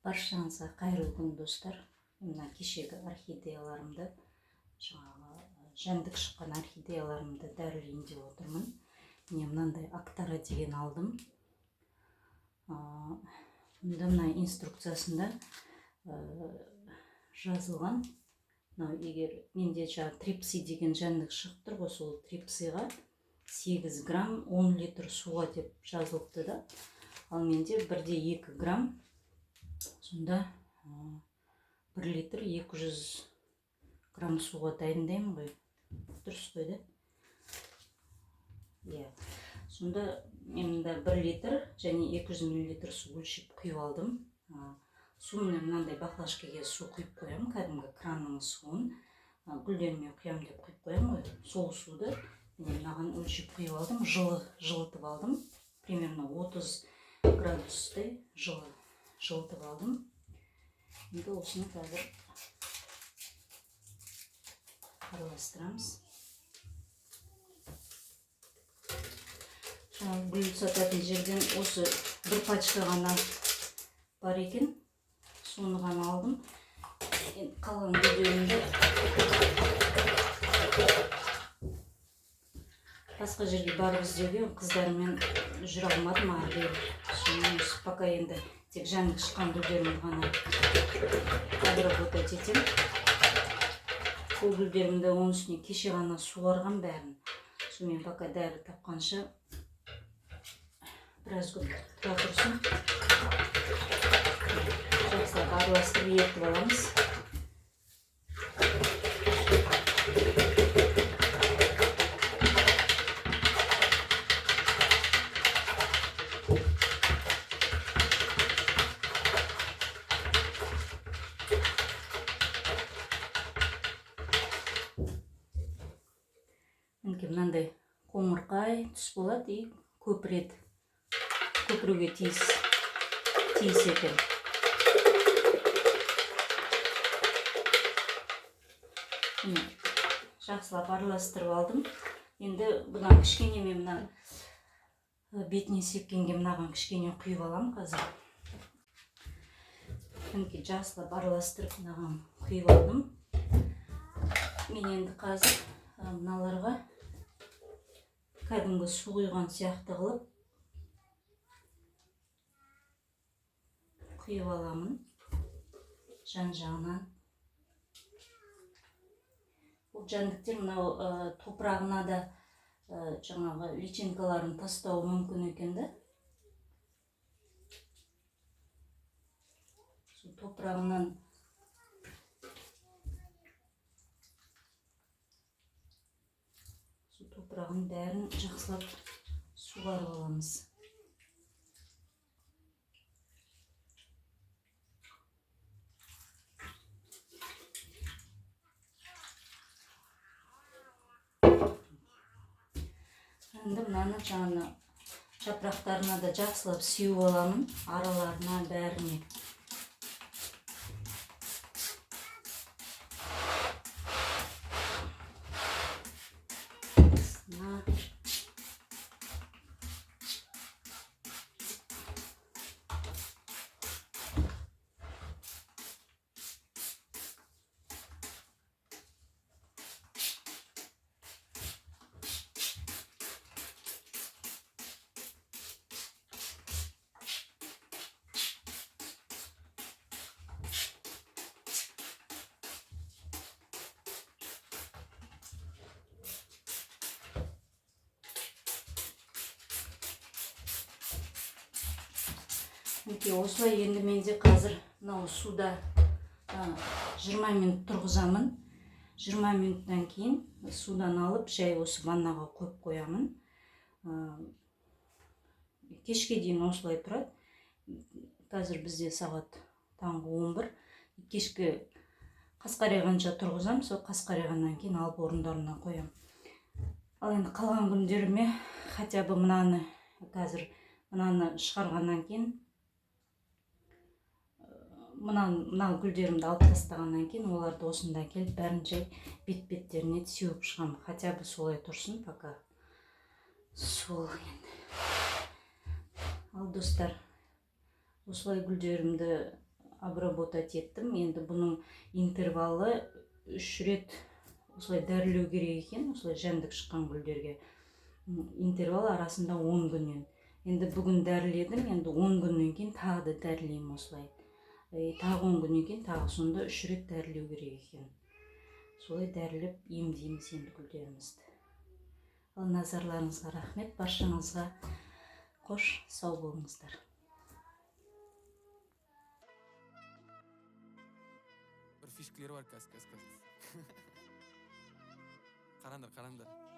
Баршаңызға қайырлы күн достар. Мына кешегі орхидеяларымды, жаңағы жәндік шыққан орхидеяларымды дәрілейін деп отырмын. Міне мынандай Актара деген алдым. Мына инструкциясында жазылған, егер менде жаңа трипси деген жәндік шығып тұр ғой, сол трипсиға 8 грамм 10 литр суға деп жазылыпты да. Ал менде 1,2 грамм, сонда 1 литр 200 грамм суға дайындаймын ғой. Дұрыс қой да? Сонда мен 1 литр және 200 мл су өлшеп құйып алдым. Суыммен мынандай баклажкаға су құйып қоямын, кәдімгі кранның суын. Гүлдеріме құям деп құйып қоямын ғой. Сол суды мынаған өлшеп құйып алдым, жылытып алдым. Примерно 30 градустай жылытып алдым. Енді осыны қазір араластырамыз. Жаңа гүл сататын жерден осы бір пачка ғана бар екен. Соны ғана алдым. Қалған гүлдерімді басқа жерге барып іздеуге қыздарыммен жүре алмадым ары. Пока енді тек жәндік шыққан гүлдерімді ғана обработать етем. Бұл гүлдерімді оның үстіне кеше ғана суарған бәрін. Сонымен пока дәрі тапқанша біраз күн тұра тұрсын. Жақсылап араластырып ертіп аламыз. Мынандай қоңырқай түс болады и көпіруге тиіс екен. Жақсылап араластырып алдым. Енді бұдан кішкене мен бетіне сепкенге мынаған кішкене құйып алам қазір. Жақсылап араластырып мынаған құйып алдым. Мен енді қазір мыналарға кәдімгі су құйған сияқты қылып құйып аламын жан-жағынан. Бұл жәндіктер мынау топырағына да жаңағы личинкаларын тастауы мүмкін екен да. Сол топырағынан топырағын бәрін жақсылап суғарып аламыз. Енді мынаны жаңағы жапырақтарына да жақсылап сеуіп аламын, араларына бәріне. Осылай енді менде қазір мынау суда 20 минут тұрғызамын. 20 минуттан кейін судан алып, жай осы ваннаға қойып қоямын. Кешке дейін осылай тұрады. Қазір бізде сағат таңғы 11. Кешке қас қарайғанша тұрғызам, сол қас қарайғаннан кейін алып орындарына қоям. Ал енді қалған күндеріме хотя бы мынаны шығарғаннан кейін, мына гүлдерімді алып тастағаннан кейін оларды осында келіп бәрін жай бет-беттеріне сеуіп шығам. Хотя бы солай тұрсын, пока. Сол енді. Ал достар, осылай гүлдерімді обработать еттім. Енді бұның интервалы 3 рет осылай дәрілеу керек екен, осылай жәндік шыққан гүлдерге. Интервал арасында 10 күннен. Енді бүгін дәріледім, енді 10 күннен кейін тағы да дәрілеймін осылай. Тағы 10 күннен кейін тағы сонда 3 рет дәрілеу керек екен. Солай дәрілеп емдейміз енді гүлдерімізді. Ал назарларыңызға рахмет, баршаңызға қош, сау болыңыздар. Bir fişkleri var kas. Қараңдар.